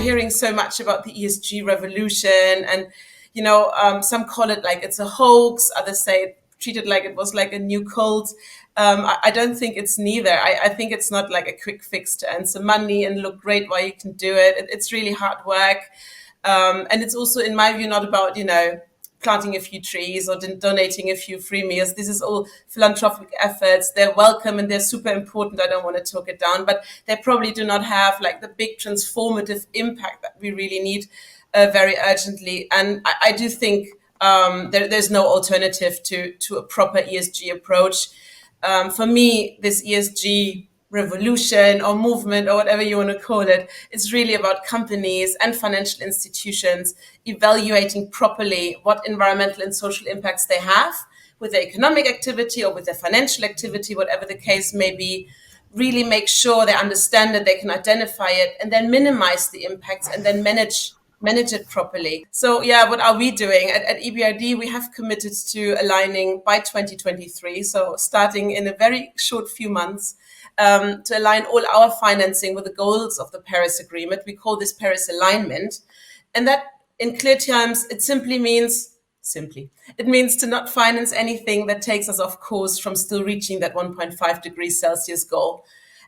hearing so much about the ESG revolution, and some call it like it's a hoax, others say treat it like it was like a new cult. I don't think it's neither. I think it's not like a quick fix to earn some money and look great while you can do it. It's really hard work. And it's also, in my view, not about, planting a few trees or donating a few free meals. This is all philanthropic efforts. They're welcome and they're super important. I don't want to talk it down, but they probably do not have like the big transformative impact that we really need very urgently. And I do think there's no alternative to a proper ESG approach. For me, this ESG revolution or movement or whatever you want to call it, it's really about companies and financial institutions evaluating properly what environmental and social impacts they have with their economic activity or with their financial activity, whatever the case may be. Really make sure they understand that they can identify it and then minimize the impacts and then manage it properly. So yeah, what are we doing? At EBRD, we have committed to aligning by 2023, so starting in a very short few months, to align all our financing with the goals of the Paris Agreement. We call this Paris alignment. And that, in clear terms, it means to not finance anything that takes us off course from still reaching that 1.5 degrees Celsius goal.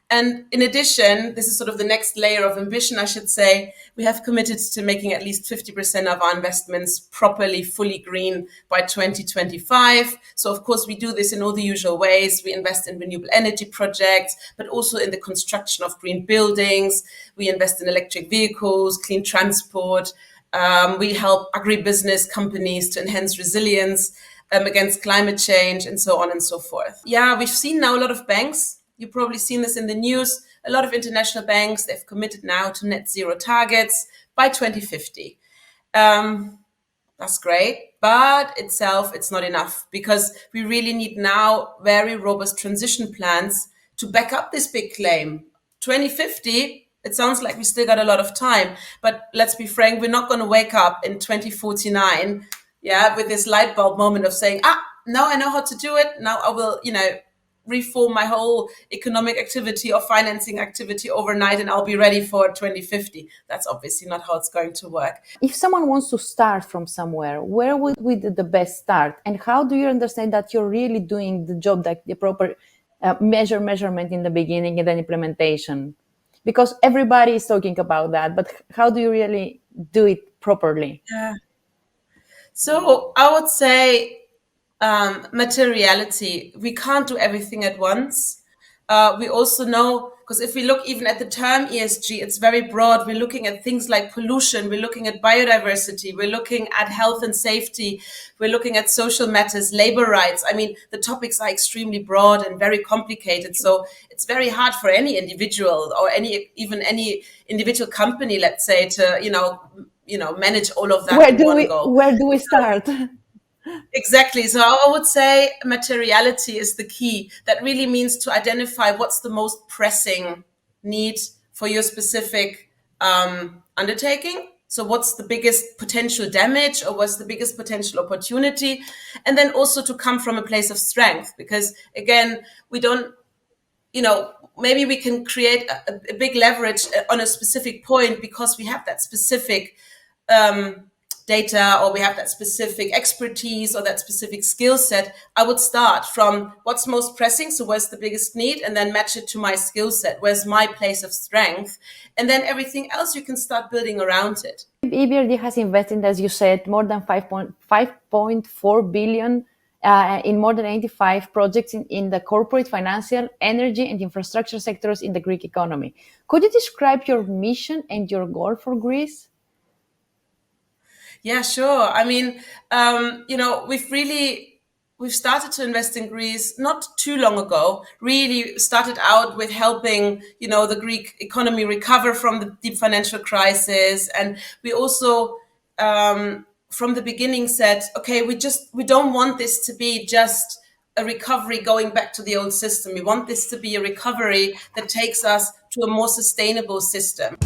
And in addition, this is sort of the next layer of ambition, I should say, we have committed to making at least 50% of our investments properly, fully green by 2025. So of course, we do this in all the usual ways. We invest in renewable energy projects, but also in the construction of green buildings. We invest in electric vehicles, clean transport. We help agribusiness companies to enhance resilience against climate change and so on and so forth. Yeah, we've seen now a lot of banks. You've probably seen this in the news. A lot of international banks, they've committed now to net zero targets by 2050. That's great, but itself, it's not enough because we really need now very robust transition plans to back up this big claim. 2050, it sounds like we still got a lot of time, but let's be frank, we're not going to wake up in 2049, with this light bulb moment of saying, now I know how to do it. Now I will, reform my whole economic activity or financing activity overnight and I'll be ready for 2050. That's obviously not how it's going to work. If someone wants to start from somewhere, where would be the best start? And how do you understand that you're really doing the job, like the proper measurement in the beginning and then implementation? Because everybody is talking about that, but how do you really do it properly? Yeah. So I would say materiality. We can't do everything at once. We also know, because if we look even at the term ESG, it's very broad. We're looking at things like pollution. We're looking at biodiversity. We're looking at health and safety. We're looking at social matters, labor rights. I mean, the topics are extremely broad and very complicated. So it's very hard for any individual or even any individual company, let's say, to, manage all of that. Where do we start? Exactly. So I would say materiality is the key. That really means to identify what's the most pressing need for your specific undertaking. So what's the biggest potential damage or what's the biggest potential opportunity? And then also to come from a place of strength, because again, we don't, maybe we can create a big leverage on a specific point because we have that specific data or we have that specific expertise or that specific skill set. I would start from what's most pressing, so where's the biggest need, and then match it to my skill set, where's my place of strength, and then everything else you can start building around it. EBRD has invested, as you said, more than 5.4 billion in more than 85 projects in the corporate, financial, energy and infrastructure sectors in the Greek economy. Could you describe your mission and your goal for Greece? Yeah, sure. I mean, we've started to invest in Greece not too long ago, really started out with helping, the Greek economy recover from the deep financial crisis. And we also, from the beginning said, okay, we don't want this to be just a recovery going back to the old system. We want this to be a recovery that takes us to a more sustainable system.